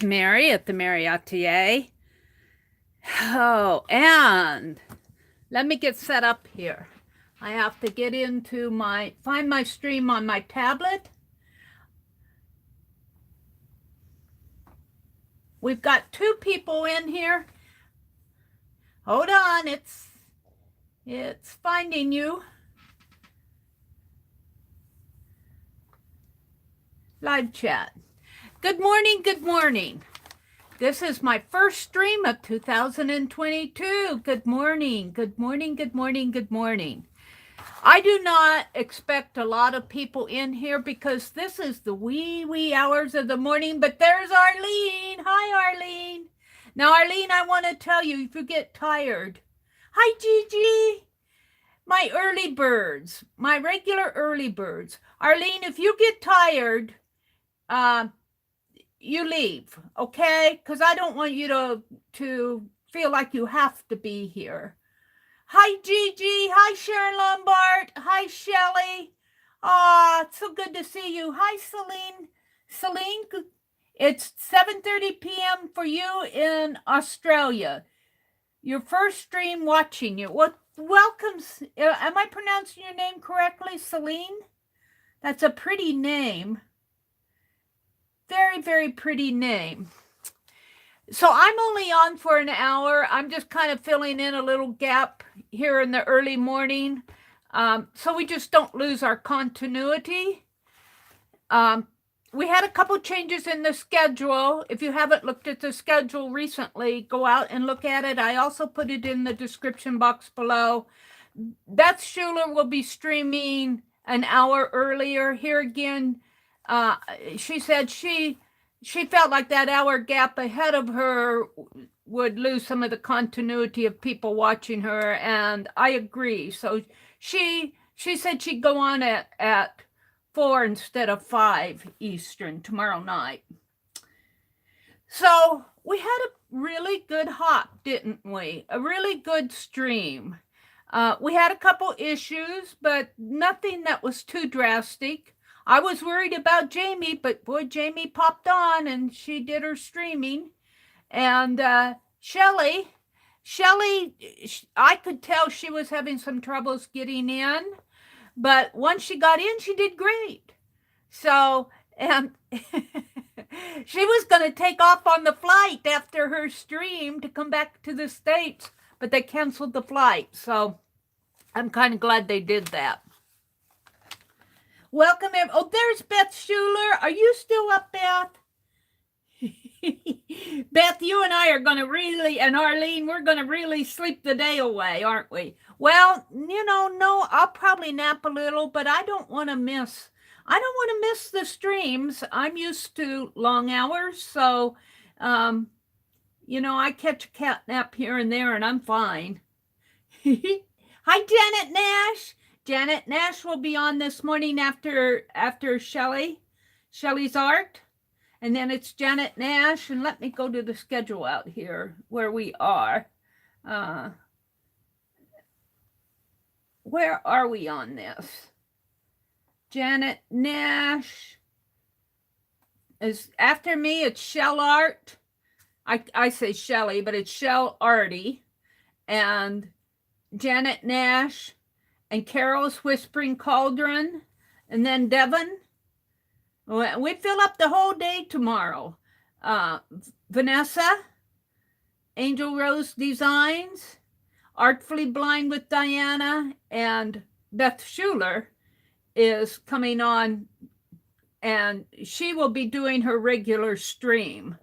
Meri at the Meri Atelier. Oh, and let me get set up here. I have to get into find my stream on my tablet. We've got 2 people in here. Hold on, it's finding you. Live chat. Good morning, good morning. This is my first stream of 2022. Good morning, good morning, good morning, good morning. I do not expect a lot of people in here because this is the wee hours of the morning, but there's Arlene. Hi, Arlene. Now, Arlene, I want to tell you, if you get tired, hi, Gigi. My early birds, my regular early birds. Arlene, if you get tired, you leave, okay? Because I don't want you to feel like you have to be here. Hi, Gigi. Hi, Sharon Lombard. Hi, Shelley. It's so good to see you. Hi, Celine. Celine, it's 7:30 p.m. for you in Australia. Your first stream watching you. Welcome. Am I pronouncing your name correctly, Celine? That's a pretty name. Very, very pretty name. So I'm only on for an hour. I'm just kind of filling in a little gap here in the early morning, so we just don't lose our continuity. We had a couple changes in the schedule. If you haven't looked at the schedule recently, go out and look at it. I also put it in the description box below. Beth Schuler will be streaming an hour earlier. Here again, she said she felt like that hour gap ahead of her would lose some of the continuity of people watching her, and I agree. So she said she'd go on at 4 instead of 5 Eastern tomorrow night. So we had a really good hop, didn't we? A really good stream. We had a couple issues, but nothing that was too drastic. I was worried about Jamie, but boy, Jamie popped on and she did her streaming. And Shelley, I could tell she was having some troubles getting in, but once she got in, she did great. So, and she was going to take off on the flight after her stream to come back to the States, but they canceled the flight. So I'm kind of glad they did that. Welcome. Oh, there's Beth Schuler. Are you still up, Beth? Beth, you and I are going to really, and Arlene, we're going to really sleep the day away, aren't we? Well, no, I'll probably nap a little, but I don't want to miss the streams. I'm used to long hours, so, I catch a cat nap here and there, and I'm fine. Hi, Janet Nash. Janet Nash will be on this morning after Shelley's art. And then it's Janet Nash. And let me go to the schedule out here where we are. Where are we on this? Janet Nash is after me. It's Shell Art. I say Shelley, but it's Shell Arty. And Janet Nash. And Carol's Whispering Cauldron. And then Devon. We fill up the whole day tomorrow. Vanessa, AngelRose Designs, Artfully Blind with Diana, and Beth Schuler is coming on, and she will be doing her regular stream.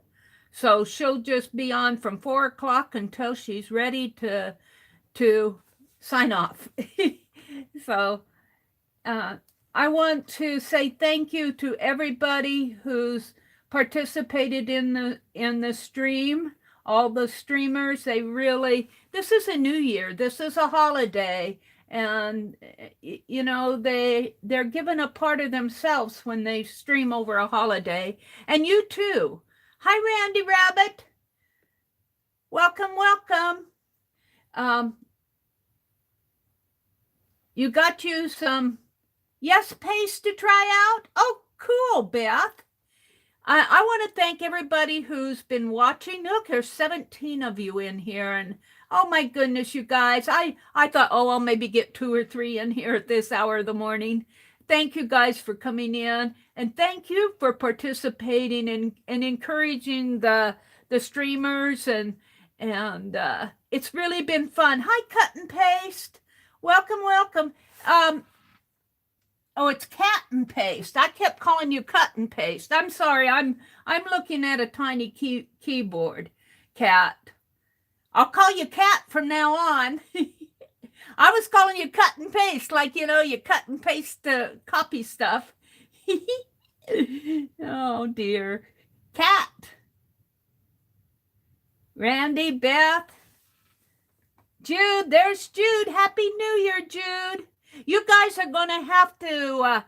So she'll just be on from 4 o'clock until she's ready to sign off. So, I want to say thank you to everybody who's participated in the stream, all the streamers. This is a new year, this is a holiday, and they're given a part of themselves when they stream over a holiday. And you too. Hi, Randy Rabbit. Welcome. You got you some paste to try out? Oh, cool, Beth. I want to thank everybody who's been watching. Look, there's 17 of you in here, and oh my goodness, you guys. I thought, oh, I'll maybe get 2 or 3 in here at this hour of the morning. Thank you guys for coming in, and thank you for participating and encouraging the streamers, and it's really been fun. Hi, Cut and Paste. Welcome, welcome. Oh, it's Cat and Paste. I kept calling you Cut and Paste. I'm sorry. I'm looking at a tiny keyboard. Cat. I'll call you Cat from now on. I was calling you Cut and Paste, like, you know, you cut and paste the copy stuff. Oh, dear. Cat. Randy, Beth. Jude, there's Jude. Happy New Year, Jude. You guys are going to have to,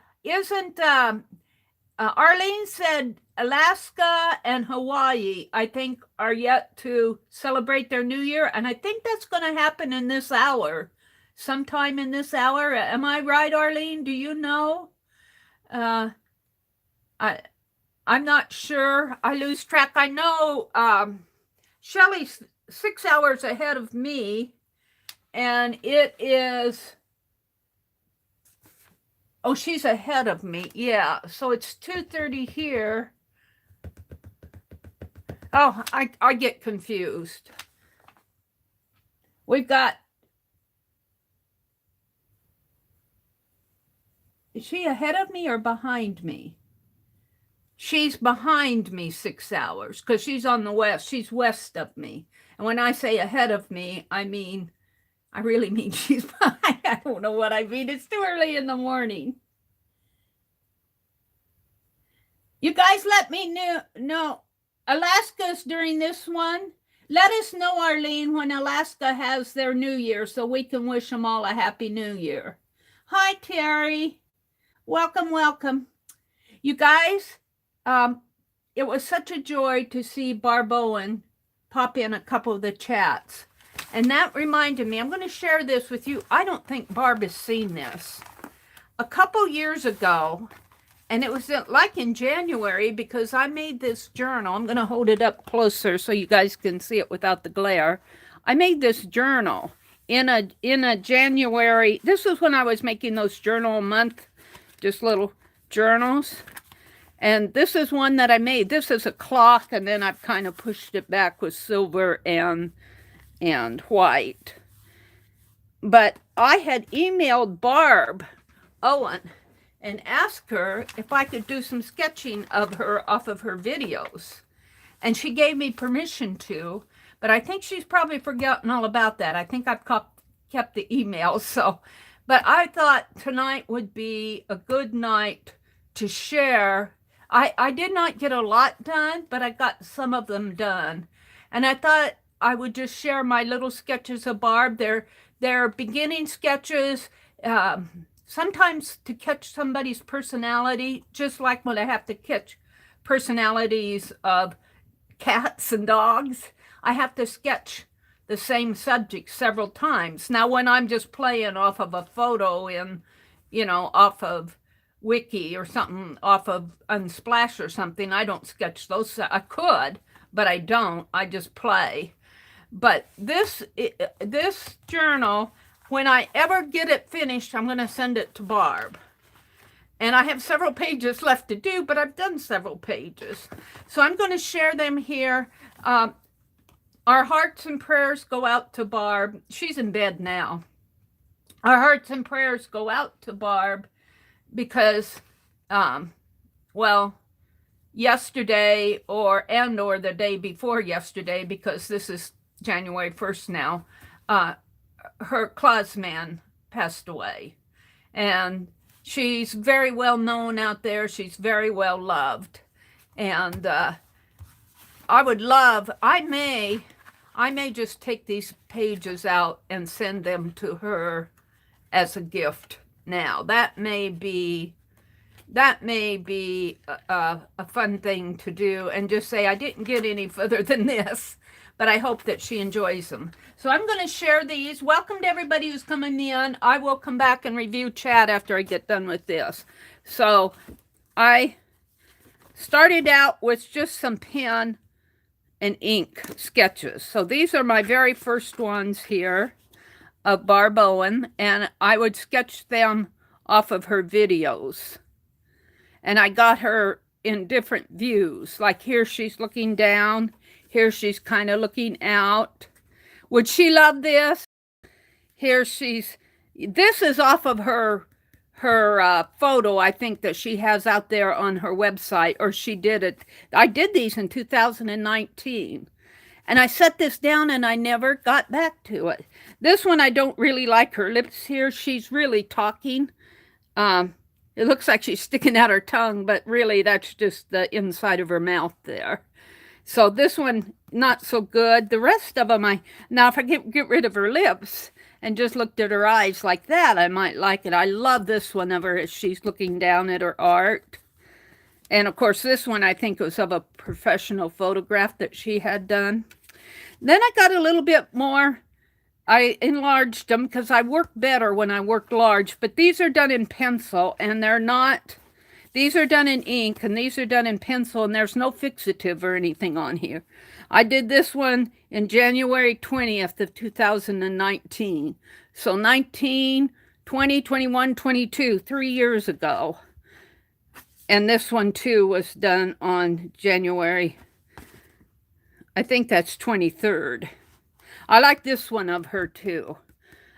Arlene said Alaska and Hawaii, I think, are yet to celebrate their New Year. And I think that's going to happen in this hour, sometime in this hour. Am I right, Arlene? Do you know? I'm not sure. I lose track. I know Shelley's 6 hours ahead of me, and it is... Oh, she's ahead of me. Yeah, so it's 2:30 here. Oh, I get confused. We've got... Is she ahead of me or behind me? She's behind me 6 hours because she's on the west. She's west of me. And when I say ahead of me, I really mean she's behind. I don't know what I mean. It's too early in the morning. You guys let me know. Alaska's during this one. Let us know, Arlene, when Alaska has their New Year so we can wish them all a Happy New Year. Hi, Terry. Welcome, welcome. You guys, it was such a joy to see Barb Owen pop in a couple of the chats. And that reminded me, I'm going to share this with you. I don't think Barb has seen this. A couple years ago, and it was like in January, because I made this journal. I'm going to hold it up closer so you guys can see it without the glare. I made this journal in a January. This was when I was making those journal a month, just little journals. And this is one that I made. This is a clock, and then I've kind of pushed it back with silver and white. But I had emailed Barb Owen and asked her if I could do some sketching of her off of her videos. And she gave me permission to, but I think she's probably forgotten all about that. I think I've kept the email. So, but I thought tonight would be a good night to share. I did not get a lot done, but I got some of them done. And I thought I would just share my little sketches of Barb. They're beginning sketches, sometimes to catch somebody's personality, just like when I have to catch personalities of cats and dogs. I have to sketch the same subject several times. Now, when I'm just playing off of a photo in, off of Wiki or something, off of Unsplash or something, I don't sketch those. I could, but I don't. I just play. But this journal, when I ever get it finished, I'm going to send it to Barb. And I have several pages left to do, but I've done several pages. So I'm going to share them here. Our hearts and prayers go out to Barb. She's in bed now. Our hearts and prayers go out to Barb because, yesterday or the day before yesterday, because this is January 1st now, her classman passed away. And she's very well known out there. She's very well loved. And I may just take these pages out and send them to her as a gift now. That may be a fun thing to do, and just say, I didn't get any further than this, but I hope that she enjoys them. So I'm going to share these. Welcome to everybody who's coming in. I will come back and review chat after I get done with this. So I started out with just some pen and ink sketches. So these are my very first ones here of Barb Owen, and I would sketch them off of her videos. And I got her in different views. Like here she's looking down, here she's kind of looking out. Would she love this? Here this is off of her photo, I think, that she has out there on her website, or she did it. I did these in 2019. And I set this down and I never got back to it. This one, I don't really like her lips here. She's really talking. It looks like she's sticking out her tongue, but really that's just the inside of her mouth there. So this one, not so good. The rest of them, now if I get rid of her lips and just looked at her eyes like that, I might like it. I love this one of her as she's looking down at her art. And of course, this one I think was of a professional photograph that she had done. Then I got a little bit more. I enlarged them because I work better when I work large, but these are done in pencil and they're not, these are done in ink and these are done in pencil, and there's no fixative or anything on here. I did this one in January 20th of 2019. So 19, 20, 21, 22, 3 years ago. And this one too was done on January, I think that's 23rd. I like this one of her too.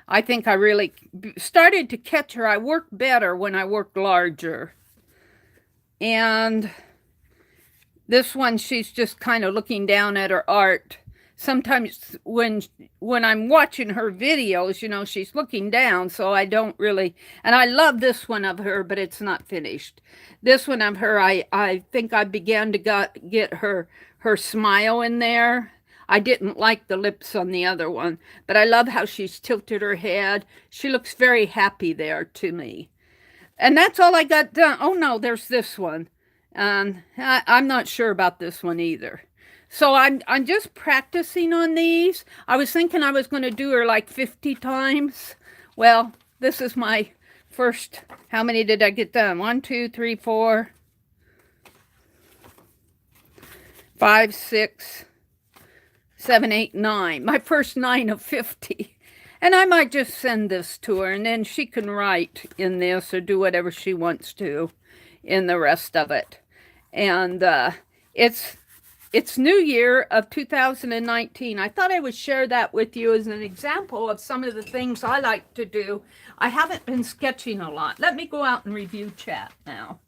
I think I really started to catch her. I work better when I work larger. And this one, she's just kind of looking down at her art. Sometimes when I'm watching her videos, you know, she's looking down, so I don't really, and I love this one of her, but it's not finished. This one of her, I think I began to get her smile in there. I didn't like the lips on the other one, but I love how she's tilted her head. She looks very happy there to me. And that's all I got done. Oh no, there's this one. I'm not sure about this one either. So I'm just practicing on these. I was thinking I was going to do her like 50 times. Well, this is my first. How many did I get done? 1, 2, 3, 4, 5, 6, 7, 8, 9. My first 9 of 50. And I might just send this to her, and then she can write in this or do whatever she wants to in the rest of it. And it's New Year of 2019. I thought I would share that with you as an example of some of the things I like to do. I haven't been sketching a lot. Let me go out and review chat now.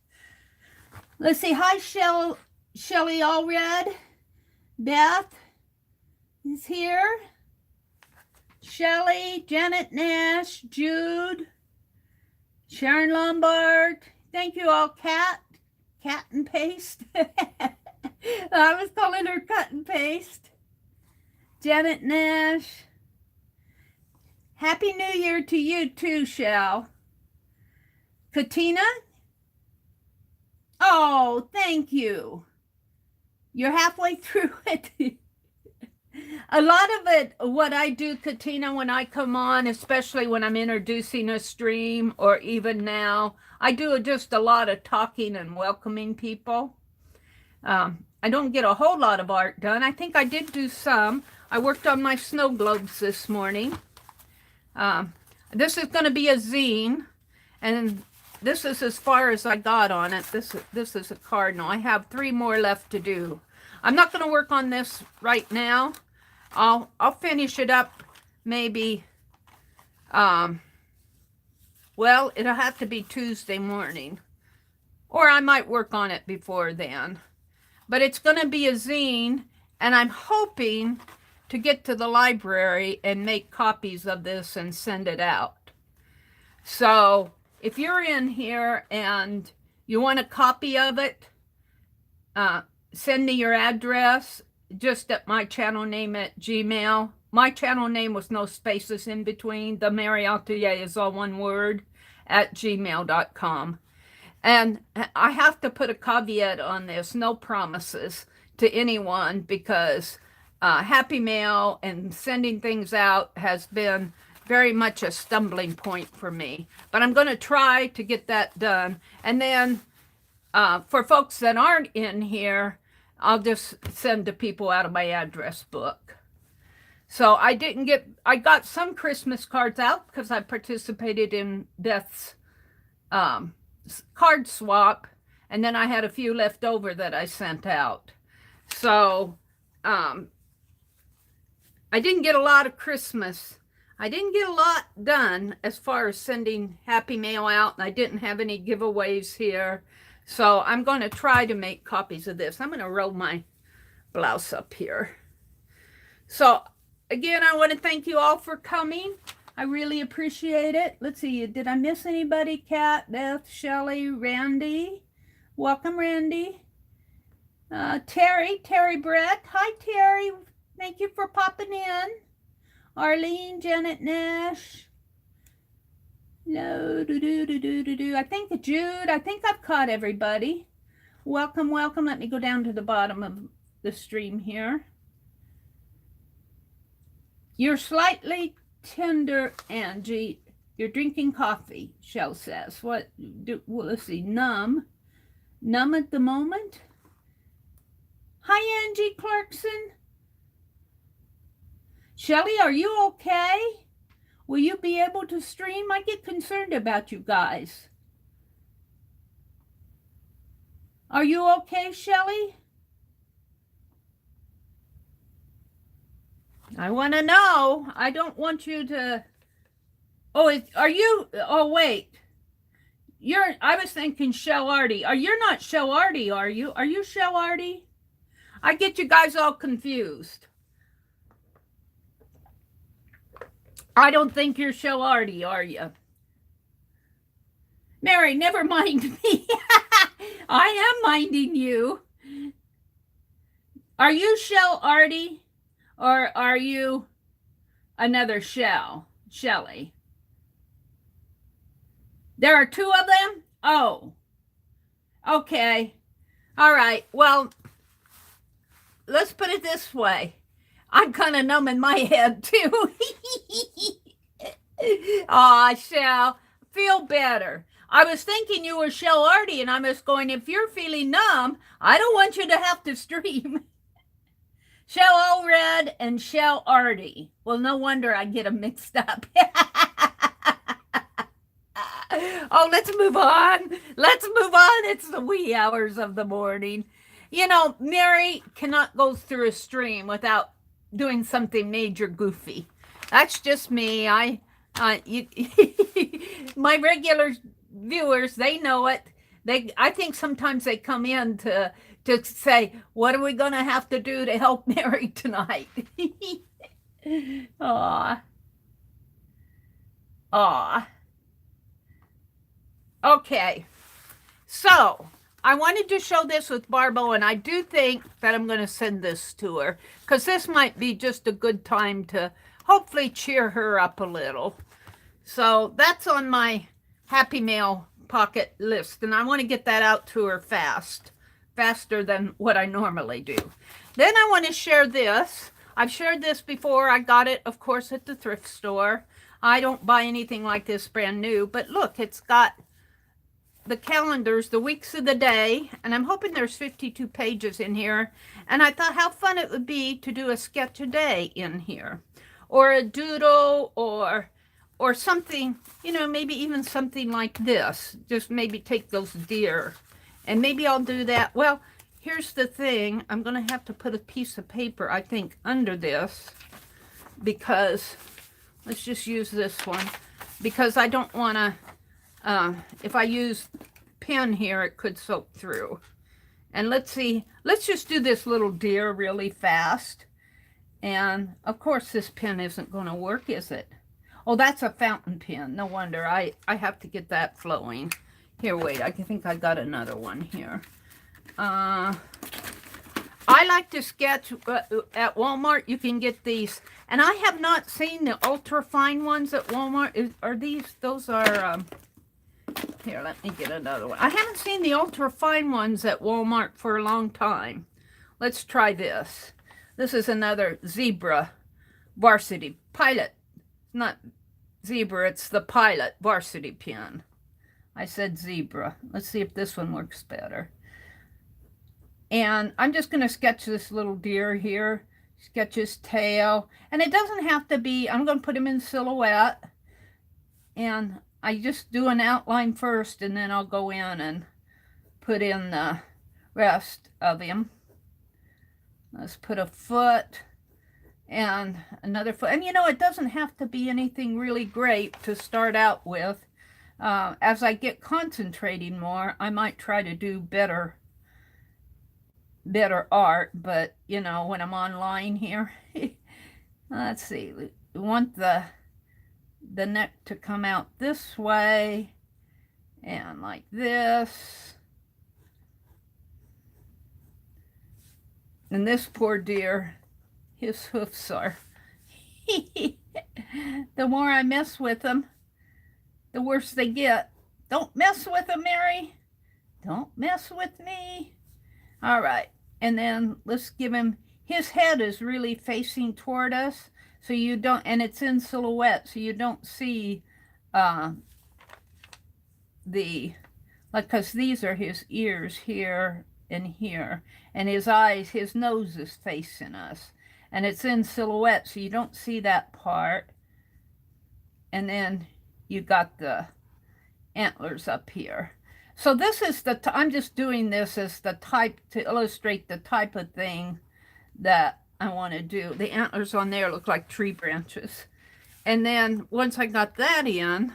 Let's see. Hi, Shelley Allred. Beth is here. Shelley, Janet Nash, Jude, Sharon Lombard. Thank you all, Cat and Paste. I was calling her Cut and Paste. Janet Nash. Happy New Year to you too, Shell. Katina. Oh, thank you. You're halfway through it. A lot of it, what I do, Katina, when I come on, especially when I'm introducing a stream or even now, I do just a lot of talking and welcoming people. I don't get a whole lot of art done. I think I did do some. I worked on my snow globes this morning. This is going to be a zine, and this is as far as I got on it. This is a cardinal. I have 3 more left to do. I'm not going to work on this right now. I'll finish it up maybe, well, it'll have to be Tuesday morning, or I might work on it before then. But it's going to be a zine, and I'm hoping to get to the library and make copies of this and send it out. So if you're in here and you want a copy of it, send me your address. Just at my channel name at Gmail. My channel name with no spaces in between. The Meri Atelier is all one word at gmail.com. And I have to put a caveat on this. No promises to anyone, because Happy Mail and sending things out has been very much a stumbling point for me. But I'm going to try to get that done. And then for folks that aren't in here, I'll just send to people out of my address book. So I got some Christmas cards out because I participated in Beth's card swap, and then I had a few left over that I sent out. So I didn't get a lot of Christmas. I didn't get a lot done as far as sending happy mail out, and I didn't have any giveaways here. So I'm going to try to make copies of this. I'm going to roll my blouse up here. So again, I want to thank you all for coming. I really appreciate it. Let's see, did I miss anybody? Kat, Beth, Shelley, Randy. Welcome, Randy. Terry Brett. Hi, Terry. Thank you for popping in. Arlene, Janet, Nash. No, I think Jude. I think I've caught everybody. Welcome, welcome. Let me go down to the bottom of the stream here. You're slightly tender, Angie. You're drinking coffee, Shell says. Well, let's see. Numb at the moment. Hi, Angie Clarkson. Shelley, are you okay? Will you be able to stream? I get concerned about you guys. Are you okay, Shelley? I want to know. I don't want you to... Oh, are you... Oh, wait. I was thinking Shell Arty. You're not Shell Arty, are you? Are you Shell Arty? I get you guys all confused. I don't think you're Shell Arty, are you? Mary, never mind me. I am minding you. Are you Shell Arty, or are you another Shelley? There are two of them? Oh. Okay. All right. Well, let's put it this way. I'm kind of numb in my head, too. Aw, Shell, feel better. I was thinking you were Shell Arty, and I was going, if you're feeling numb, I don't want you to have to stream. Shell Allred and Shell Arty. Well, no wonder I get them mixed up. Oh, let's move on. Let's move on. It's the wee hours of the morning. You know, Meri cannot go through a stream without doing something major goofy. That's just me. My regular viewers, they know it. I think sometimes they come in to say, what are we going to have to do to help Meri tonight? Aw. Okay. So I wanted to show this with Barb, and I do think that I'm going to send this to her because this might be just a good time to hopefully cheer her up a little. So that's on my Happy Mail pocket list, and I want to get that out to her faster than what I normally do. Then I want to share this. I've shared this before. I got it, of course, at the thrift store. I don't buy anything like this brand new, but look, it's got the calendars, the weeks of the day, and I'm hoping there's 52 pages in here. And I thought how fun it would be to do a sketch a day in here, or a doodle, or something, you know, maybe even something like this. Just maybe take those deer, and maybe I'll do that. Well, here's the thing. I'm going to have to put a piece of paper, I think, under this, because let's just use this one, because I don't want to, if I use pen here, it could soak through. And let's see, let's just do this little deer really fast. And of course this pen isn't going to work, is it? Oh, that's a fountain pen. No wonder. I have to get that flowing. Here, wait, I think I got another one here. I like to sketch at Walmart. You can get these. And I have not seen the ultra fine ones at Walmart. Are these, those are, here, let me get another one. I haven't seen the ultra fine ones at Walmart for a long time. Let's try this. This is another Zebra Varsity Pilot. Not Zebra, it's the Pilot Varsity pen. I said zebra. Let's see if this one works better. And I'm just going to sketch this little deer here. Sketch his tail. And it doesn't have to be, I'm going to put him in silhouette. And I just do an outline first, and then I'll go in and put in the rest of him. Let's put a foot and another foot. And you know, it doesn't have to be anything really great to start out with. As I get concentrating more, I might try to do better art, but you know, when I'm online here, let's see, we want the neck to come out this way and like this. And this poor deer, his hoofs are, the more I mess with them, the worse they get. Don't mess with them, Meri. Don't mess with me. All right. And then let's give him, his head is really facing toward us. So you don't, and it's in silhouette, so you don't see like, because these are his ears here and here. And his eyes, his nose is facing us. And it's in silhouette, so you don't see that part. And then you got the antlers up here. So this is I'm just doing this as the type to illustrate the type of thing that I want to do. The antlers on there look like tree branches. And then once I got that in,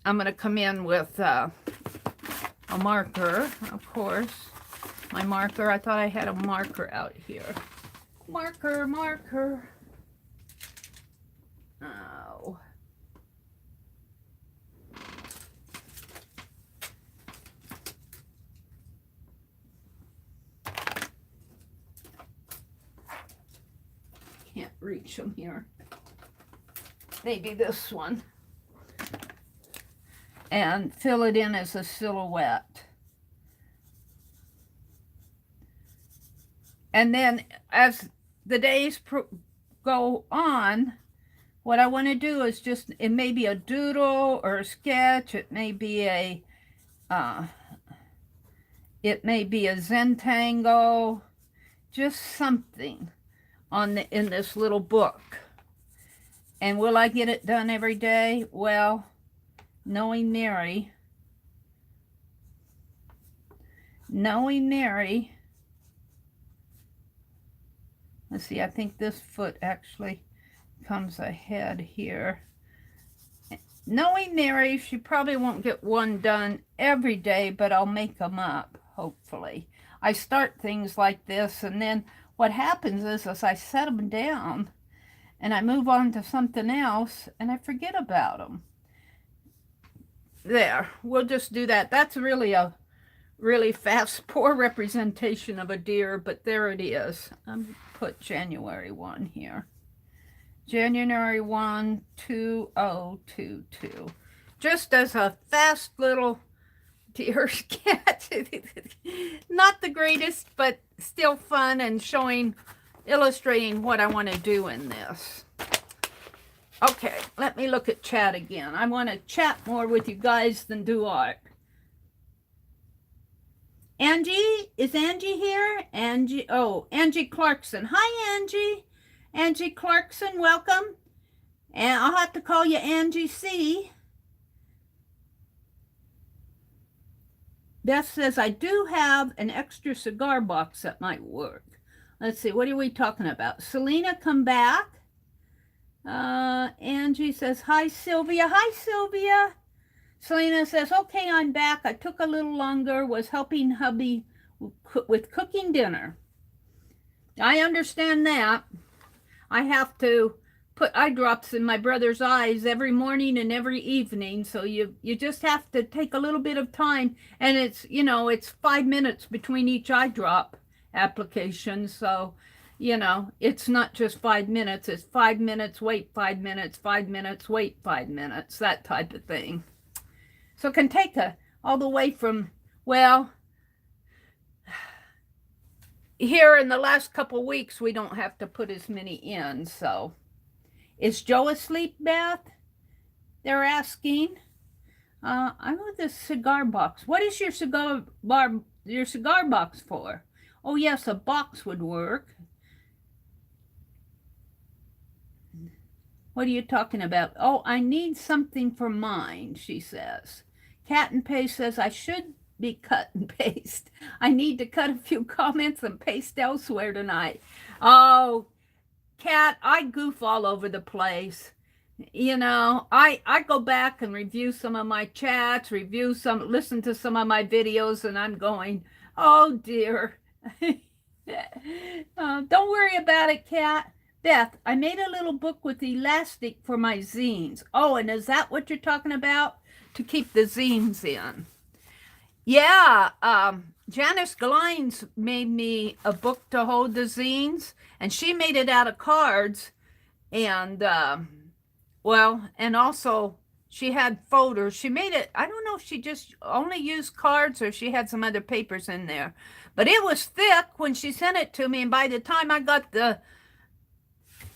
I'm going to come in with a marker, of course. My marker, I thought I had a marker out here. Marker. Oh. Can't reach them here. Maybe this one. And fill it in as a silhouette. And then as the days go on, what I want to do is just, it may be a doodle or a sketch, it may be a Zentangle, just something in this little book. And will I get it done every day? Well, knowing Meri, let's see, I think this foot actually comes ahead here. Knowing Meri, she probably won't get one done every day, but I'll make them up, hopefully. I start things like this, and then what happens is I set them down, and I move on to something else, and I forget about them. There, we'll just do that. That's really a really fast, poor representation of a deer, but there it is. I'm put January 1 here. January 1, 2022. Just as a fast little deer sketch. Not the greatest, but still fun and illustrating what I want to do in this. Okay, let me look at chat again. I want to chat more with you guys than do art. Angie, is Angie here? Angie Clarkson. Hi, Angie. Angie Clarkson, welcome. And I'll have to call you Angie C. Beth says, I do have an extra cigar box that might work. Let's see, what are we talking about? Selena, come back. Angie says, hi, Sylvia. Hi, Sylvia. Selena says, okay, I'm back. I took a little longer, was helping hubby with cooking dinner. I understand that. I have to put eye drops in my brother's eyes every morning and every evening, so you just have to take a little bit of time, and it's, you know, it's 5 minutes between each eye drop application, so, you know, it's not just 5 minutes, it's 5 minutes, wait 5 minutes, 5 minutes, wait 5 minutes, that type of thing. So it can take all the way from, well, here in the last couple weeks, we don't have to put as many in, so. Is Joe asleep, Beth? They're asking. I want this cigar box. What is your cigar box for? Oh yes, a box would work. What are you talking about? Oh, I need something for mine, she says. Cat and Paste says I should be cut and paste. I need to cut a few comments and paste elsewhere tonight. Oh, Cat, I goof all over the place. You know, I go back and review some of my chats, listen to some of my videos, and I'm going, oh dear. Don't worry about it, Cat. Beth, I made a little book with elastic for my zines. Oh, and is that what you're talking about? To keep the zines in. Yeah, Janice Glines made me a book to hold the zines, and she made it out of cards. And, well, and also she had folders. She made it, I don't know if she just only used cards or she had some other papers in there. But it was thick when she sent it to me, and by the time I got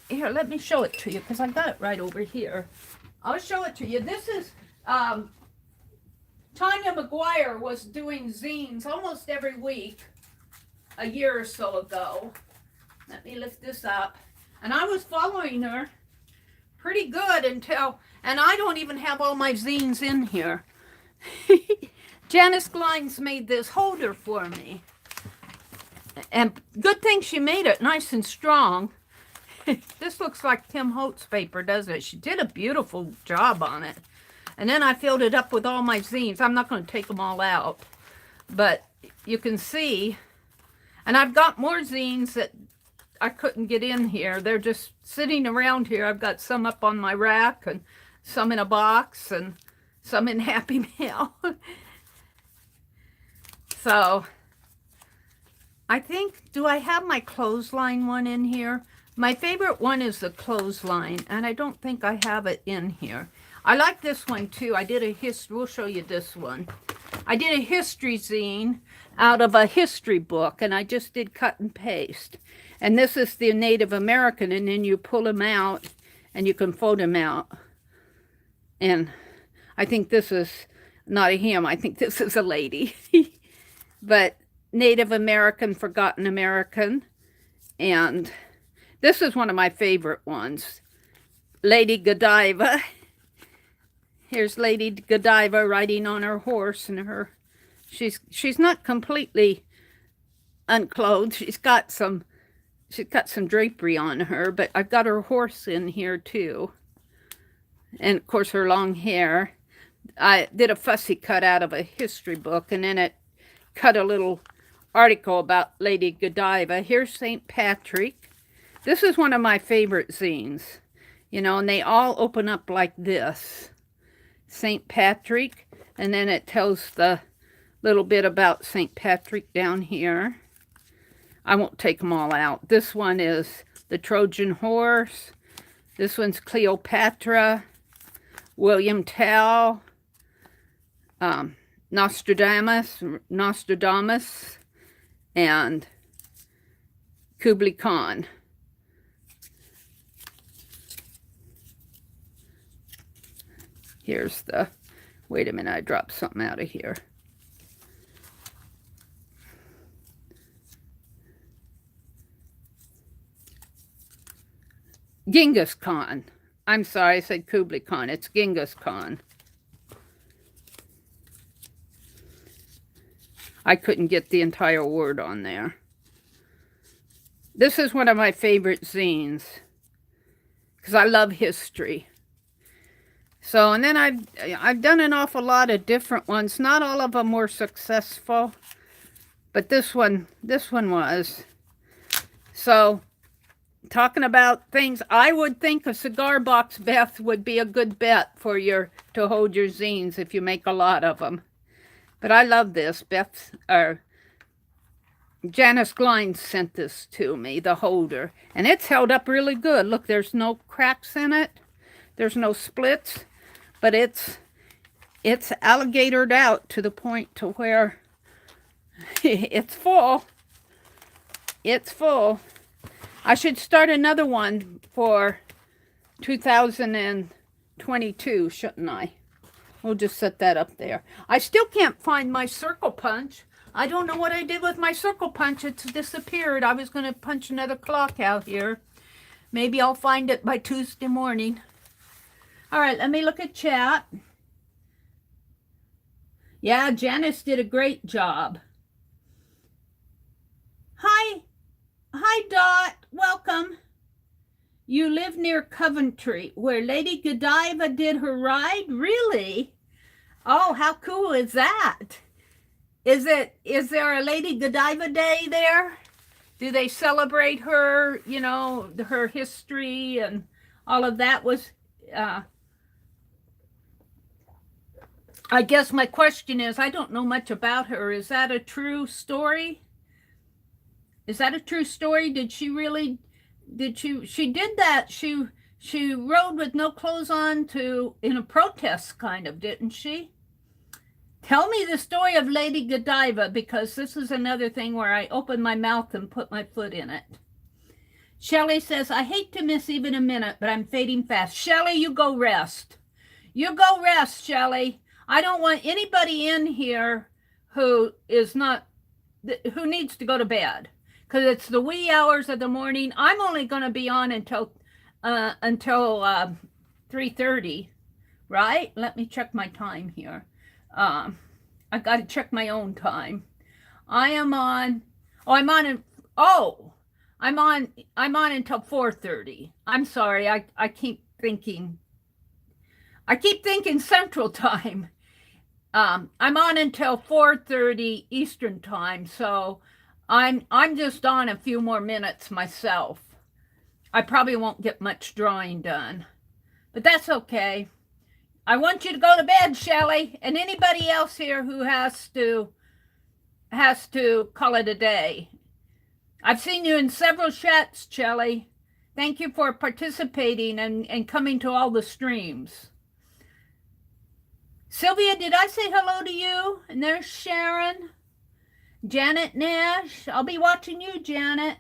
here, let me show it to you because I got it right over here. I'll show it to you. This is Tanya McGuire was doing zines almost every week a year or so ago. Let me lift this up. And I was following her pretty good until, and I don't even have all my zines in here. Janice Glines made this holder for me. And good thing she made it nice and strong. This looks like Tim Holtz paper, doesn't it? She did a beautiful job on it. And then I filled it up with all my zines. I'm not going to take them all out. But you can see. And I've got more zines that I couldn't get in here. They're just sitting around here. I've got some up on my rack and some in a box and some in Happy Mail. So I think, do I have my clothesline one in here? My favorite one is the clothesline, and I don't think I have it in here. I like this one too. I did a history, we'll show you this one. I did a history zine out of a history book, and I just did cut and paste. And this is the Native American, and then you pull them out, and you can fold them out. And I think this is not a him, I think this is a lady. But Native American, Forgotten American, and this is one of my favorite ones. Lady Godiva. Here's Lady Godiva riding on her horse, and she's not completely unclothed. She's got some drapery on her, but I've got her horse in here too. And of course her long hair. I did a fussy cut out of a history book, and then it cut a little article about Lady Godiva. Here's St. Patrick. This is one of my favorite zines, you know, and they all open up like this. St. Patrick, and then it tells the little bit about St. Patrick down here. I won't take them all out. This one is the Trojan Horse. This one's Cleopatra, William Tell, Nostradamus, and Kublai Khan. Here's the, wait a minute, I dropped something out of here. Genghis Khan. I'm sorry, I said Kublai Khan. It's Genghis Khan. I couldn't get the entire word on there. This is one of my favorite zines because I love history. So, and then I've done an awful lot of different ones. Not all of them were successful, but this one was. So, talking about things, I would think a cigar box, Beth, would be a good bet for to hold your zines if you make a lot of them. But I love this. Janice Glines sent this to me, the holder, and it's held up really good. Look, there's no cracks in it. There's no splits. But it's alligatored out to the point to where it's full. It's full. I should start another one for 2022, shouldn't I? We'll just set that up there. I still can't find my circle punch. I don't know what I did with my circle punch. It's disappeared. I was going to punch another clock out here. Maybe I'll find it by Tuesday morning. All right, let me look at chat. Yeah, Janice did a great job. Hi, Dot. Welcome. You live near Coventry, where Lady Godiva did her ride? Really? Oh, how cool is that? Is there a Lady Godiva Day there? Do they celebrate her, you know, her history and all of that? Was, I guess my question is, I don't know much about her. Is that a true story? Is that a true story? Did she really, she did that. She rode with no clothes on in a protest kind of, didn't she? Tell me the story of Lady Godiva, because this is another thing where I open my mouth and put my foot in it. Shelley says, I hate to miss even a minute, but I'm fading fast. Shelley, you go rest. You go rest, Shelley. I don't want anybody in here who is not, who needs to go to bed, because it's the wee hours of the morning. I'm only going to be on until 3:30, right? Let me check my time here. I got to check my own time. I'm on until 4:30. I'm sorry. I keep thinking Central Time. I'm on until 4:30 Eastern Time, so I'm just on a few more minutes myself. I probably won't get much drawing done, but that's okay. I want you to go to bed, Shelley, and anybody else here who has to call it a day. I've seen you in several chats, Shelley. Thank you for participating and coming to all the streams. Sylvia, did I say hello to you? And there's Sharon. Janet Nash. I'll be watching you, Janet.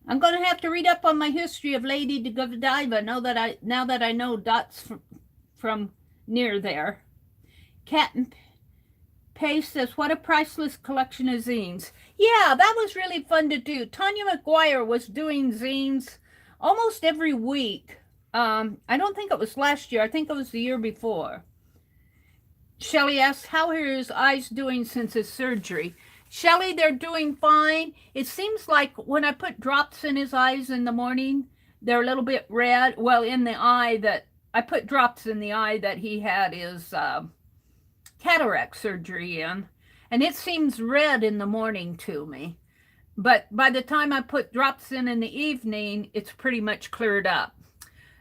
I'm going to have to read up on my history of Lady Godiva now that I know Dot's from near there. Cat and Pace says, what a priceless collection of zines. Yeah, that was really fun to do. Tanya McGuire was doing zines almost every week. I don't think it was last year. I think it was the year before. Shelley asks, how are his eyes doing since his surgery? Shelley, they're doing fine. It seems like when I put drops in his eyes in the morning, they're a little bit red. Well, in the eye that I put drops in the eye that he had his cataract surgery in, and it seems red in the morning to me. But by the time I put drops in the evening, it's pretty much cleared up.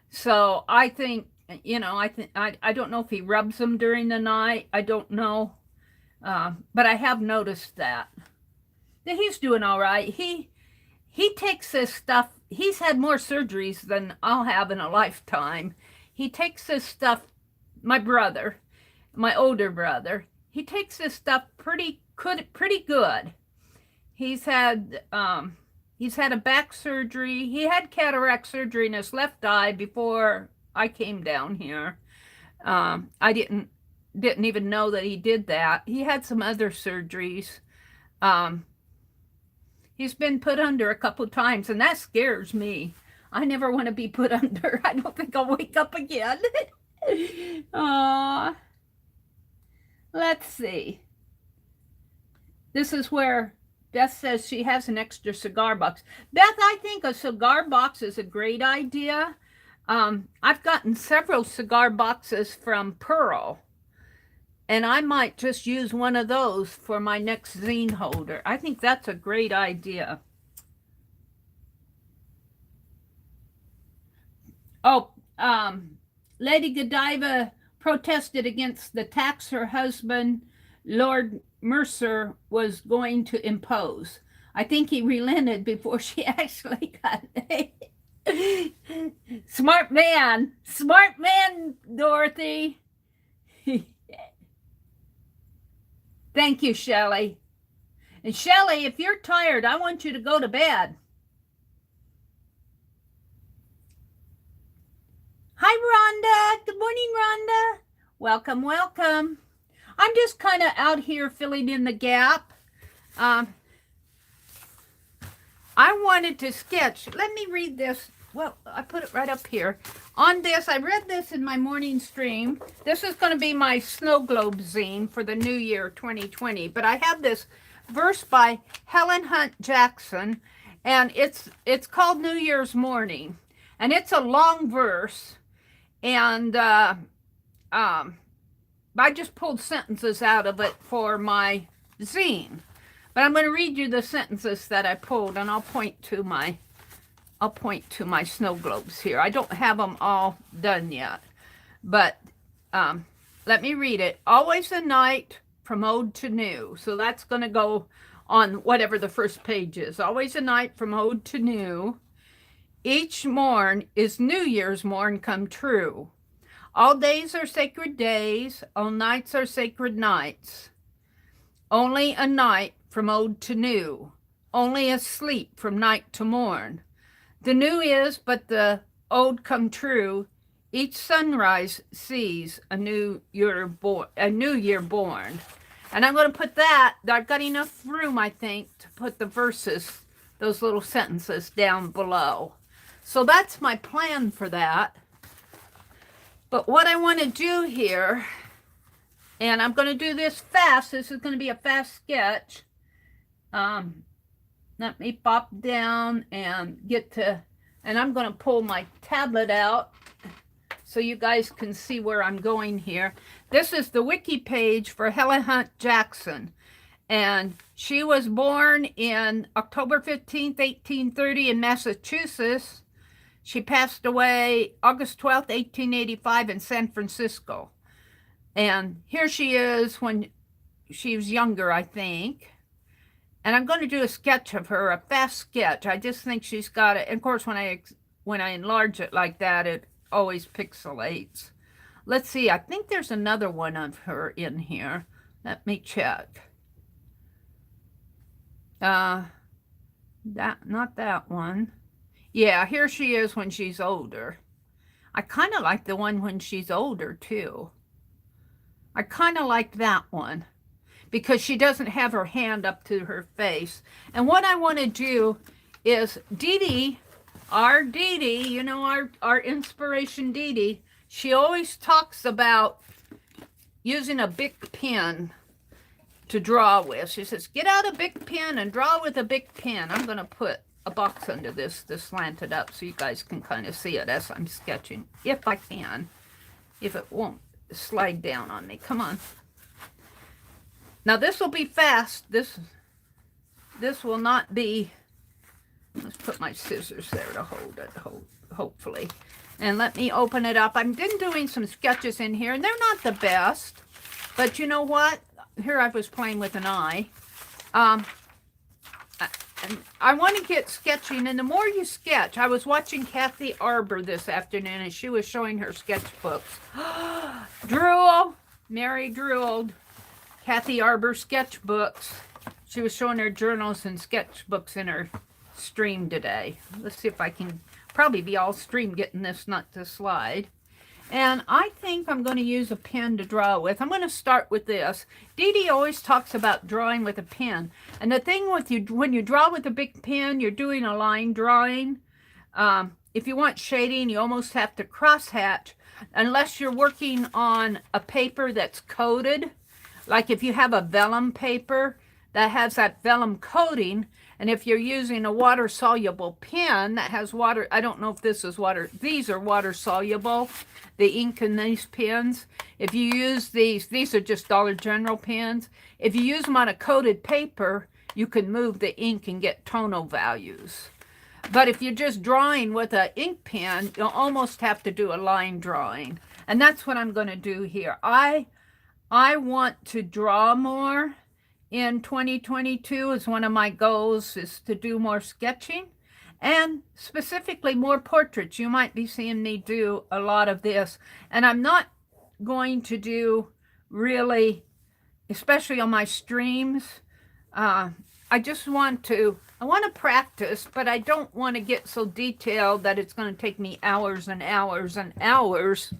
So I think, you know, I don't know if he rubs them during the night. I don't know. But I have noticed that he's doing all right. He takes this stuff. He's had more surgeries than I'll have in a lifetime. He takes this stuff, my brother, my older brother, he takes this stuff pretty good. He's had a back surgery. He had cataract surgery in his left eye before I came down here. I didn't even know that he did that. He had some other surgeries. He's been put under a couple of times, and that scares me. I never want to be put under. I don't think I'll wake up again. Let's see. This is where Beth says she has an extra cigar box. Beth, I think a cigar box is a great idea. I've gotten several cigar boxes from Pearl, and I might just use one of those for my next zine holder. I think that's a great idea. Oh, Lady Godiva protested against the tax her husband, Lord Mercer, was going to impose. I think he relented before she actually got it. Smart man, Dorothy. Thank you, Shelley. And Shelley, if you're tired, I want you to go to bed. Hi, Hi, Rhonda. Good morning, Rhonda. Welcome, welcome. I'm just kind of out here filling in the gap. I wanted to sketch. Let me read this. Well, I put it right up here. On this, I read this in my morning stream. This is going to be my snow globe zine for the new year 2020. But I have this verse by Helen Hunt Jackson, and it's called New Year's Morning. And it's a long verse. And I just pulled sentences out of it for my zine. But I'm going to read you the sentences that I pulled, and I'll point to my snow globes here. I don't have them all done yet, but let me read it. Always a night from old to new. So that's going to go on whatever the first page is. Always a night from old to new. Each morn is New Year's morn come true. All days are sacred days. All nights are sacred nights. Only a night from old to new. Only a sleep from night to morn. The new is but the old come true. Each sunrise sees a new year born. And I'm going to put that. I've got enough room, I think, to put the verses, those little sentences down below. So that's my plan for that. But what I want to do here, and I'm going to do this fast. This is going to be a fast sketch. Let me pop down and get to, and I'm going to pull my tablet out so you guys can see where I'm going here. This is the wiki page for Helen Hunt Jackson. And she was born in October 15th, 1830 in Massachusetts. She passed away August 12th, 1885 in San Francisco. And here she is when she was younger, I think. And I'm going to do a sketch of her, a fast sketch. I just think she's got it. And of course, when I enlarge it like that, it always pixelates. Let's see. I think there's another one of her in here. Let me check. Not that one. Yeah, here she is when she's older. I kind of like the one when she's older, too. I kind of like that one because she doesn't have her hand up to her face. And what I want to do is Dede, our Dede, you know, our inspiration Dede, she always talks about using a big pen to draw with. She says, get out a big pen and draw with a big pen. I'm going to put a box under this to slant it up so you guys can kind of see it as I'm sketching, if I can, if it won't slide down on me. Come on. Now this will be fast. This will not be, let's put my scissors there to hold it, hopefully. And let me open it up. I've been doing some sketches in here, and they're not the best, but you know what? Here I was playing with an eye. And I want to get sketching, and the more you sketch, I was watching Kathy Arbour this afternoon, and she was showing her sketchbooks. Meri drooled. Kathy Arbour sketchbooks. She was showing her journals and sketchbooks in her stream today. Let's see if I can probably be all stream getting this not to slide. And I think I'm going to use a pen to draw with. I'm going to start with this. Dede always talks about drawing with a pen. And the thing with you, when you draw with a big pen, you're doing a line drawing. If you want shading, you almost have to crosshatch unless you're working on a paper that's coated. Like if you have a vellum paper that has that vellum coating, and if you're using a water-soluble pen that has water, I don't know if this is water, these are water-soluble, the ink in these pens. If you use these are just Dollar General pens. If you use them on a coated paper, you can move the ink and get tonal values. But if you're just drawing with an ink pen, you'll almost have to do a line drawing. And that's what I'm going to do here. I want to draw more in 2022 is one of my goals, is to do more sketching and specifically more portraits. You might be seeing me do a lot of this, and I'm not going to do really, especially on my streams. I just want to I want to practice, but I don't want to get so detailed that it's going to take me hours and hours and hours.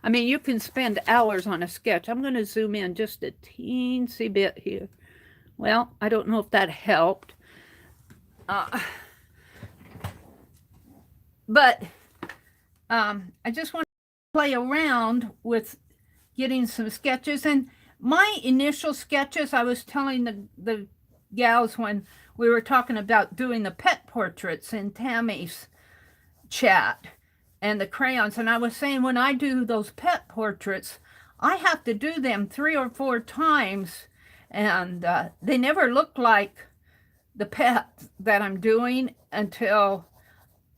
I mean, you can spend hours on a sketch. I'm going to zoom in just a teensy bit here. Well, I don't know if that helped. But I just want to play around with getting some sketches. And my initial sketches, I was telling the gals when we were talking about doing the pet portraits in Tammy's chat and the crayons. And I was saying when I do those pet portraits, I have to do them 3 or 4 times. And they never look like the pet that I'm doing until,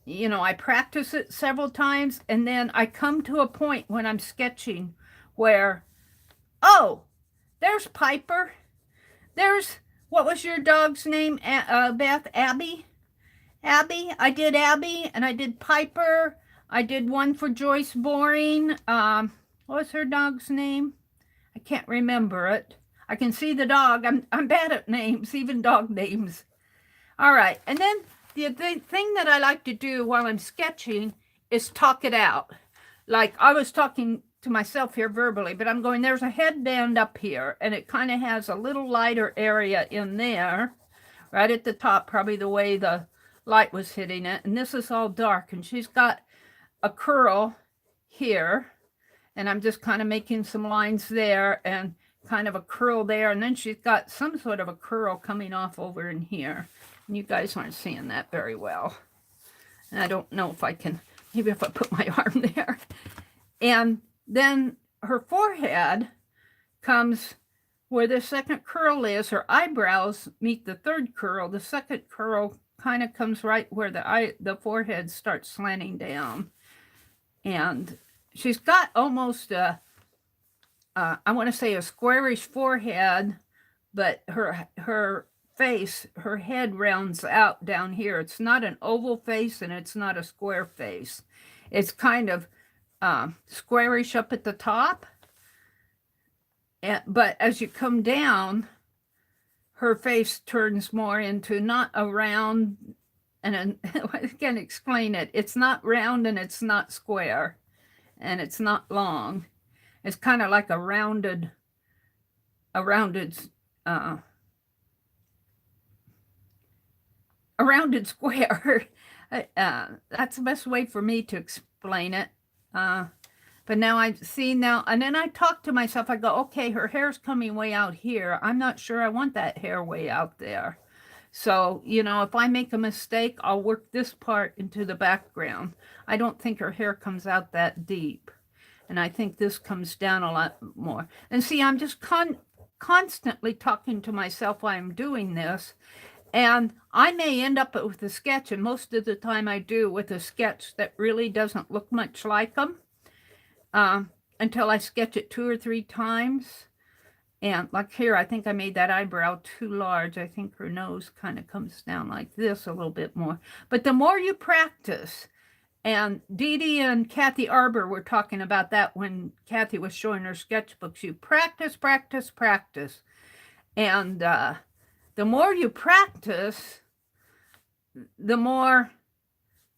you know, I practice it several times. And then I come to a point when I'm sketching where, oh, there's Piper. There's, what was your dog's name, Beth? Abby? Abby? I did Abby, and I did Piper. I did one for Joyce Boring. What was her dog's name? I can't remember it. I can see the dog. I'm bad at names, even dog names. All right, and then the thing that I like to do while I'm sketching is talk it out. Like I was talking to myself here verbally, but I'm going, there's a headband up here, and it kind of has a little lighter area in there, right at the top, probably the way the light was hitting it. And this is all dark, and she's got a curl here, and I'm just kind of making some lines there and kind of a curl there. And then she's got some sort of a curl coming off over in here. And you guys aren't seeing that very well. And I don't know if I can, maybe if I put my arm there. And then her forehead comes where the second curl is. Her eyebrows meet the third curl. The second curl kind of comes right where the forehead starts slanting down. And she's got almost a, I want to say a squarish forehead, but her face, her head rounds out down here. It's not an oval face and it's not a square face. It's kind of squarish up at the top, but as you come down, her face turns more into not a round, and I can't explain it. It's not round and it's not square and it's not long. It's kind of like a rounded square. That's the best way for me to explain it. But now I see now, and then I talk to myself, I go, okay, her hair's coming way out here. I'm not sure I want that hair way out there. So, you know, if I make a mistake, I'll work this part into the background. I don't think her hair comes out that deep. And I think this comes down a lot more. And see, I'm just constantly talking to myself while I'm doing this. And I may end up with a sketch, and most of the time I do, with a sketch that really doesn't look much like them until I sketch it 2 or 3 times. And like here, I think I made that eyebrow too large. I think her nose kind of comes down like this a little bit more. But the more you practice, and Dede and Kathy Arbour were talking about that when Kathy was showing her sketchbooks. You practice, practice, practice. And the more you practice, the more,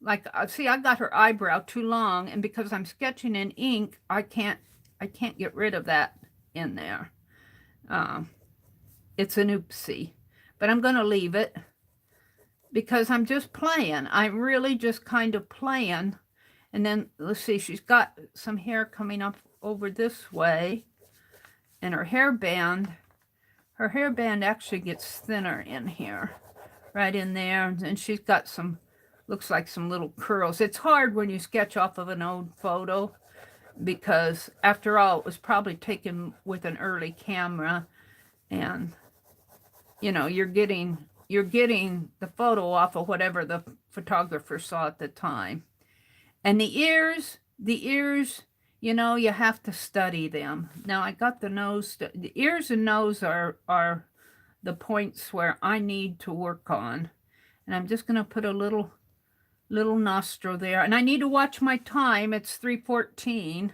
like, see, I got her eyebrow too long, and because I'm sketching in ink, I can't get rid of that in there. It's an oopsie, but I'm going to leave it because I'm just playing. I'm really just kind of playing. And then let's see, she's got some hair coming up over this way, and her hairband actually gets thinner in here, right in there. And she's got some, looks like some little curls. It's hard when you sketch off of an old photo because after all, it was probably taken with an early camera, and you know, you're getting the photo off of whatever the photographer saw at the time. And the ears, you know, you have to study them. Now I got the nose, the ears and nose are the points where I need to work on. And I'm just going to put a little nostril there. And I need to watch my time. It's 3:14,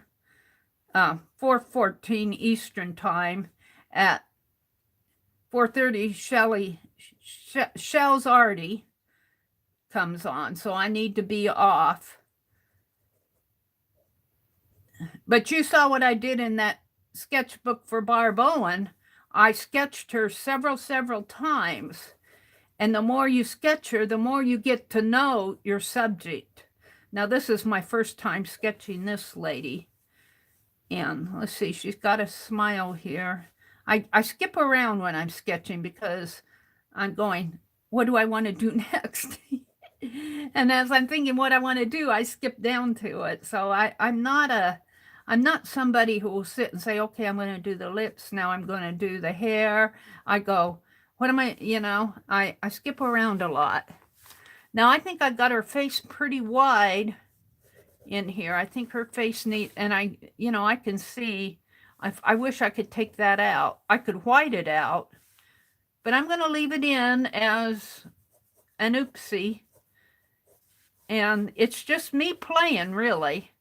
4:14 Eastern time. At 4:30, Shell's Arty comes on, so I need to be off. But you saw what I did in that sketchbook for Barb Owen. I sketched her several times. And the more you sketch her, the more you get to know your subject. Now, this is my first time sketching this lady. And let's see, she's got a smile here. I skip around when I'm sketching because I'm going, what do I want to do next? And as I'm thinking what I want to do, I skip down to it. So I'm not somebody who will sit and say, okay, I'm going to do the lips. Now I'm going to do the hair. I go, what am I, I skip around a lot. Now I think I've got her face pretty wide in here. I think her face neat, and I can see, I wish I could take that out. I could white it out, but I'm going to leave it in as an oopsie. And it's just me playing, really.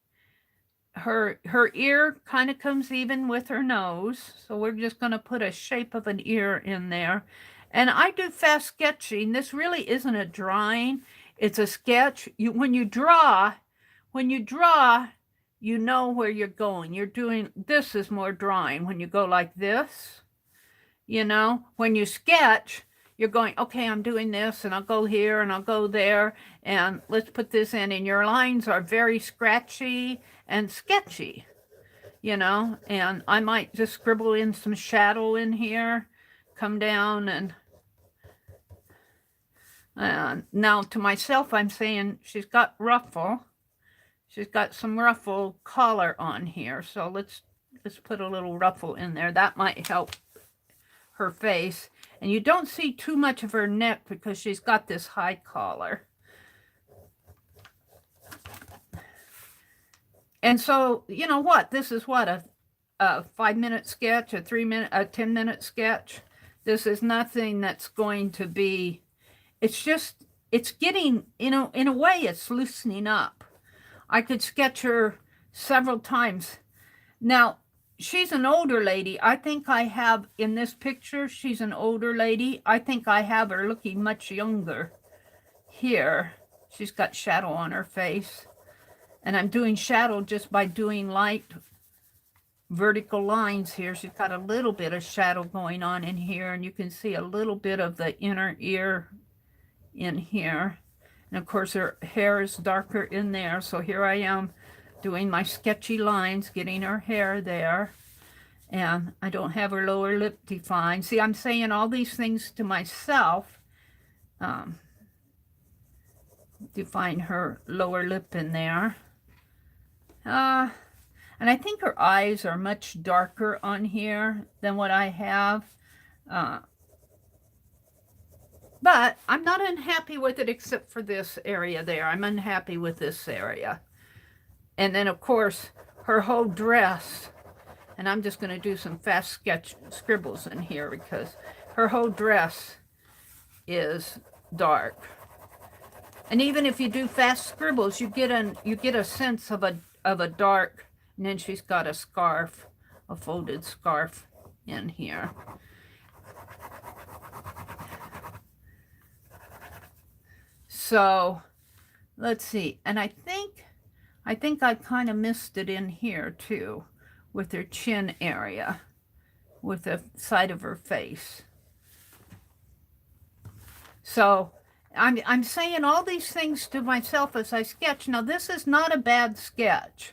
Her ear kind of comes even with her nose. So we're just going to put a shape of an ear in there. And I do fast sketching. This really isn't a drawing. It's a sketch. When you draw, you know where you're going. You're doing, this is more drawing. When you go like this, when you sketch, you're going, okay, I'm doing this, and I'll go here, and I'll go there, and let's put this in. And your lines are very scratchy and sketchy, and I might just scribble in some shadow in here, come down, and now to myself, I'm saying she's got ruffle. She's got some ruffle collar on here. So let's put a little ruffle in there. That might help her face. And you don't see too much of her neck because she's got this high collar. And so, you know what? This is what, a 5-minute sketch, a 10-minute sketch. This is nothing that's going to be, it's getting, in a way, it's loosening up. I could sketch her several times. Now, she's an older lady. I think I have, in this picture, she's an older lady. I think I have her looking much younger here. She's got shadow on her face. And I'm doing shadow just by doing light vertical lines here. She's got a little bit of shadow going on in here. And you can see a little bit of the inner ear in here. And of course, her hair is darker in there. So here I am doing my sketchy lines, getting her hair there. And I don't have her lower lip defined. See, I'm saying all these things to myself. Define her lower lip in there. And I think her eyes are much darker on here than what I have. But I'm not unhappy with it except for this area there. I'm unhappy with this area. And then, of course, her whole dress. And I'm just going to do some fast scribbles in here because her whole dress is dark. And even if you do fast scribbles, you get a sense of a dark. And then she's got a scarf, a folded scarf in here. So let's see. And I think I kind of missed it in here too, with her chin area, with the side of her face. So I'm saying all these things to myself as I sketch. Now, this is not a bad sketch.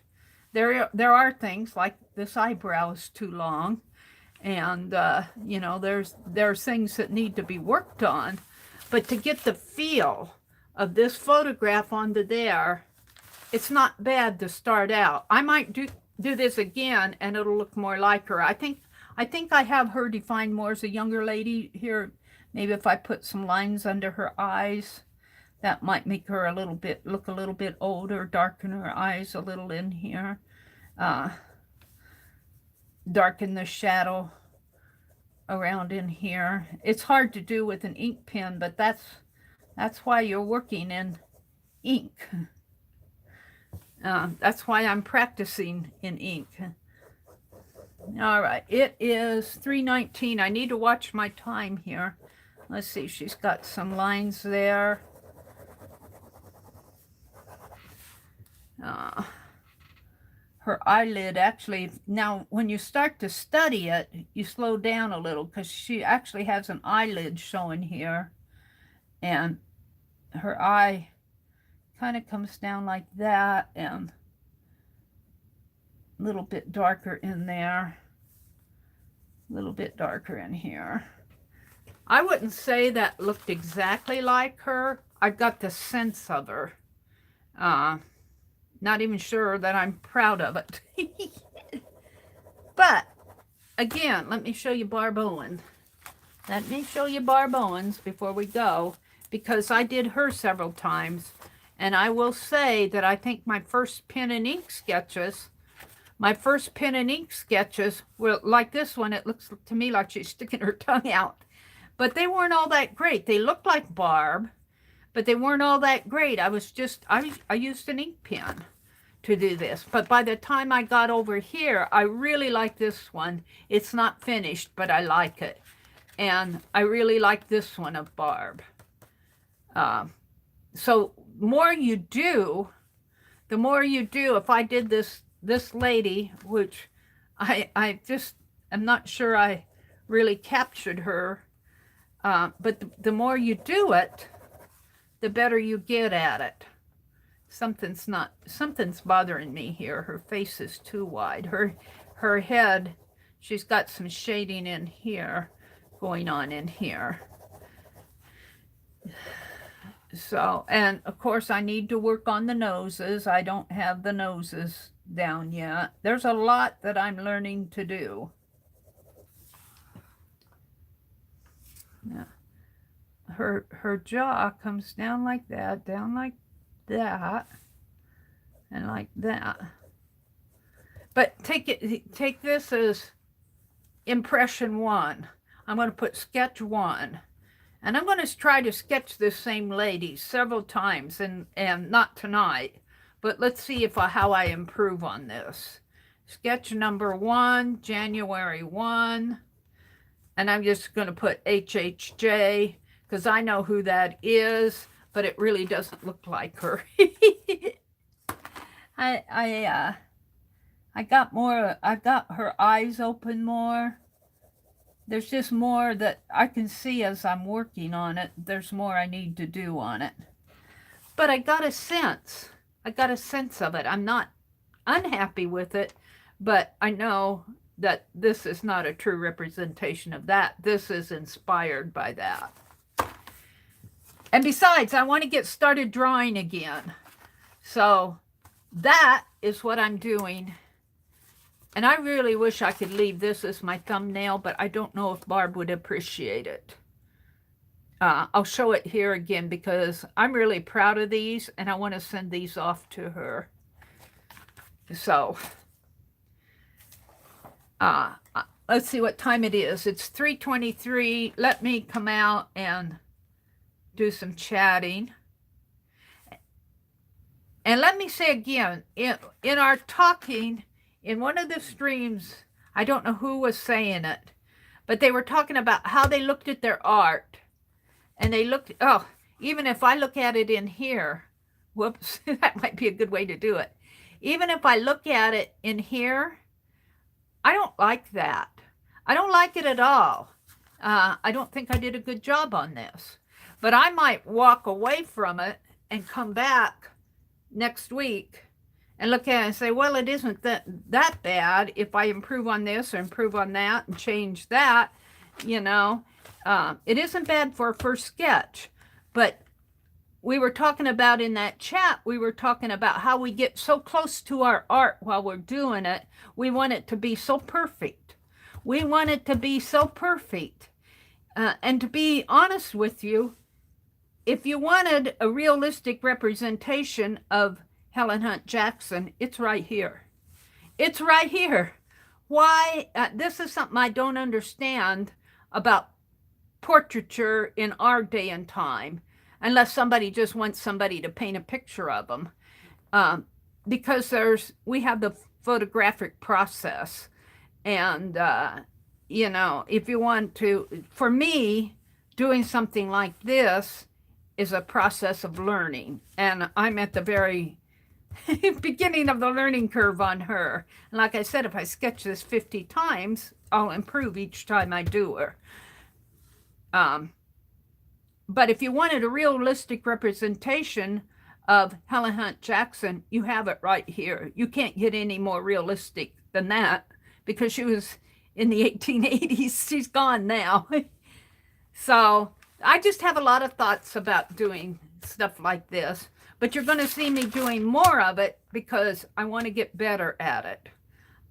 There are things like this eyebrow is too long, and there's things that need to be worked on. But to get the feel of this photograph onto there, it's not bad to start out. I might do this again, and it'll look more like her. I think I have her defined more as a younger lady here. Maybe if I put some lines under her eyes, that might make her look a little bit older, darken her eyes a little in here. Darken the shadow around in here. It's hard to do with an ink pen, but that's why you're working in ink. That's why I'm practicing in ink. All right, it is 3:19. I need to watch my time here. Let's see, she's got some lines there. Her eyelid actually, now when you start to study it, you slow down a little because she actually has an eyelid showing here. And her eye kind of comes down like that, and a little bit darker in there, a little bit darker in here. I wouldn't say that looked exactly like her. I got the sense of her. Not even sure that I'm proud of it. But again, let me show you Barb Owen. Let me show you Barb Owens before we go, because I did her several times. And I will say that I think my first pen and ink sketches were like this one. It looks to me like she's sticking her tongue out. But they weren't all that great. They looked like Barb, but they weren't all that great. I used an ink pen to do this. But by the time I got over here, I really like this one. It's not finished, but I like it. And I really like this one of Barb. So more you do, the more you do. If I did this lady, which I just am not sure I really captured her, but the more you do it, the better you get at it. Something's bothering me here. Her face is too wide. Her head, she's got some shading in here going on in here. So, and of course I need to work on the noses. I don't have the noses down yet. There's a lot that I'm learning to do. Yeah. Her jaw comes down like that, and like that. But take this as impression 1. I'm going to put sketch 1. And I'm going to try to sketch this same lady several times, and not tonight, but let's see how I improve on this. Sketch number 1, January 1. And I'm just going to put HHJ because I know who that is, but it really doesn't look like her. I got her eyes open more. There's just more that I can see as I'm working on it. There's more I need to do on it. But I got a sense of it. I'm not unhappy with it, but I know that this is not a true representation of that. This is inspired by that. And besides, I want to get started drawing again. So that is what I'm doing. And I really wish I could leave this as my thumbnail, but I don't know if Barb would appreciate it. I'll show it here again because I'm really proud of these and I want to send these off to her. So, let's see what time it is. It's 3:23. Let me come out and do some chatting. And let me say again, in our talking, in one of the streams, I don't know who was saying it, but they were talking about how they looked at their art. And they looked, oh, even if I look at it in here, whoops, that might be a good way to do it. Even if I look at it in here, I don't like that. I don't like it at all. I don't think I did a good job on this. But I might walk away from it and come back next week and look at it and say, well, it isn't that bad if I improve on this or improve on that and change that, you know. It isn't bad for a first sketch. But we were talking about in that chat, we were talking about how we get so close to our art while we're doing it. We want it to be so perfect. We want it to be so perfect. And to be honest with you, if you wanted a realistic representation of Helen Hunt Jackson, it's right here. It's right here. Why? This is something I don't understand about portraiture in our day and time, unless somebody just wants somebody to paint a picture of them. Because we have the photographic process. And, you know, if you want to, for me, doing something like this is a process of learning. And I'm at the very beginning of the learning curve on her. And like I said, if I sketch this 50 times, I'll improve each time I do her. But if you wanted a realistic representation of Helen Hunt Jackson, you have it right here. You can't get any more realistic than that because she was in the 1880s. She's gone now. So I just have a lot of thoughts about doing stuff like this, but you're going to see me doing more of it because I want to get better at it.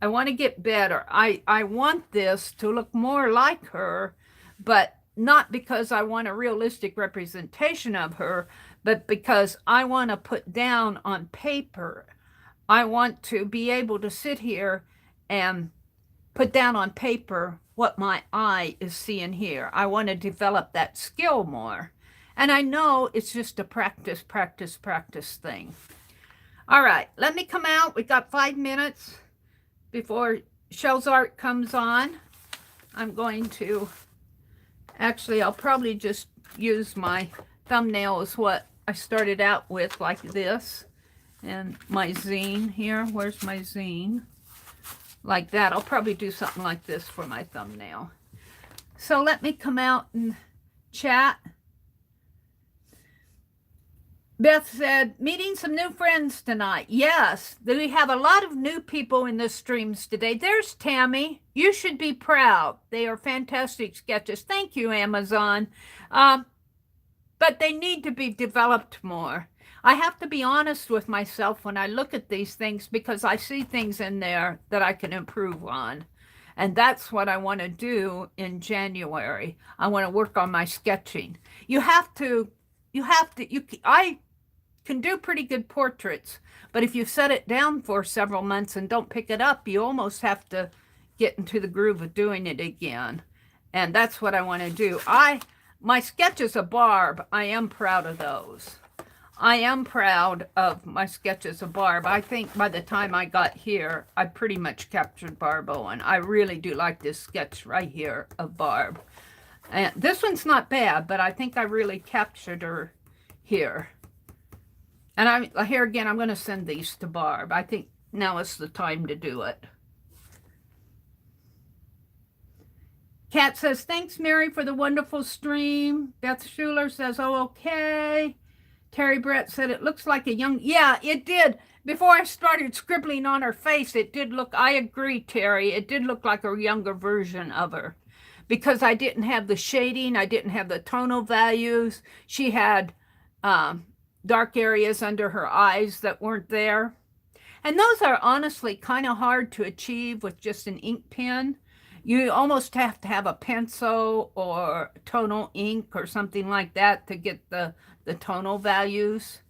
I want to get better. I want this to look more like her, but not because I want a realistic representation of her, but because I want to put down on paper. I want to be able to sit here and put down on paper what my eye is seeing here. I want to develop that skill more. And I know it's just a practice thing. All right, let me come out. We got 5 minutes before Shell's art comes on. I'm going to, actually, I'll probably just use my thumbnail as what I started out with, like this. And my zine here. Where's my zine? Like that. I'll probably do something like this for my thumbnail. So let me come out and chat. Beth said, meeting some new friends tonight. Yes, we have a lot of new people in the streams today. There's Tammy. You should be proud. They are fantastic sketches. Thank you, Amazon. But they need to be developed more. I have to be honest with myself when I look at these things because I see things in there that I can improve on. And that's what I want to do in January. I want to work on my sketching. I can do pretty good portraits, but if you set it down for several months and don't pick it up, you almost have to get into the groove of doing it again. And that's what I want to do. My sketches of Barb, I am proud of those. I am proud of my sketches of Barb. I think by the time I got here, I pretty much captured Barb Owen. I really do like this sketch right here of Barb. And this one's not bad, but I think I really captured her here. And here again, I'm going to send these to Barb. I think now is the time to do it. Kat says, thanks, Meri, for the wonderful stream. Beth Schuler says, oh, okay. Terry Brett said, it looks like a young... Yeah, it did. Before I started scribbling on her face, it did look... I agree, Terry. It did look like a younger version of her. Because I didn't have the shading. I didn't have the tonal values. She had dark areas under her eyes that weren't there. And those are honestly kind of hard to achieve with just an ink pen. You almost have to have a pencil or tonal ink or something like that to get the tonal values.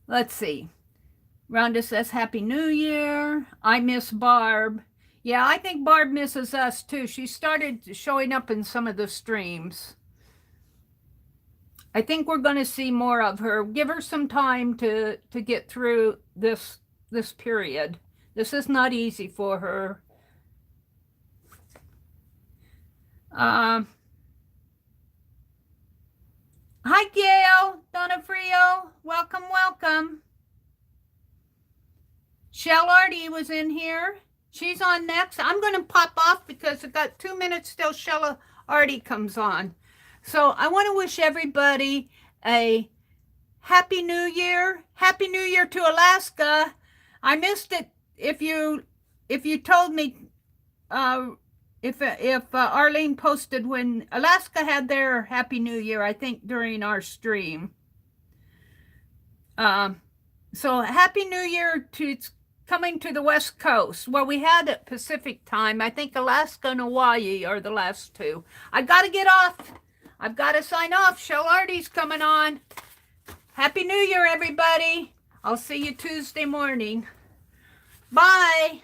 Let's see. Rhonda says, Happy New Year. I miss Barb. Yeah, I think Barb misses us too. She started showing up in some of the streams. I think we're going to see more of her. Give her some time to get through this period. This is not easy for her. Hi, Gail, Donofrio. Welcome, welcome. Shell Arty was in here. She's on next. I'm going to pop off because I've got 2 minutes till Shell Arty comes on. So I want to wish everybody a Happy New Year. Happy New Year to Alaska. I missed it. If you told me, if Arlene posted when Alaska had their Happy New Year, I think during our stream. So Happy New Year to, it's coming to the West Coast. Well, we had it Pacific time. I think Alaska and Hawaii are the last two. I got to get off. I've got to sign off. Shell Arty's coming on. Happy New Year, everybody. I'll see you Tuesday morning. Bye.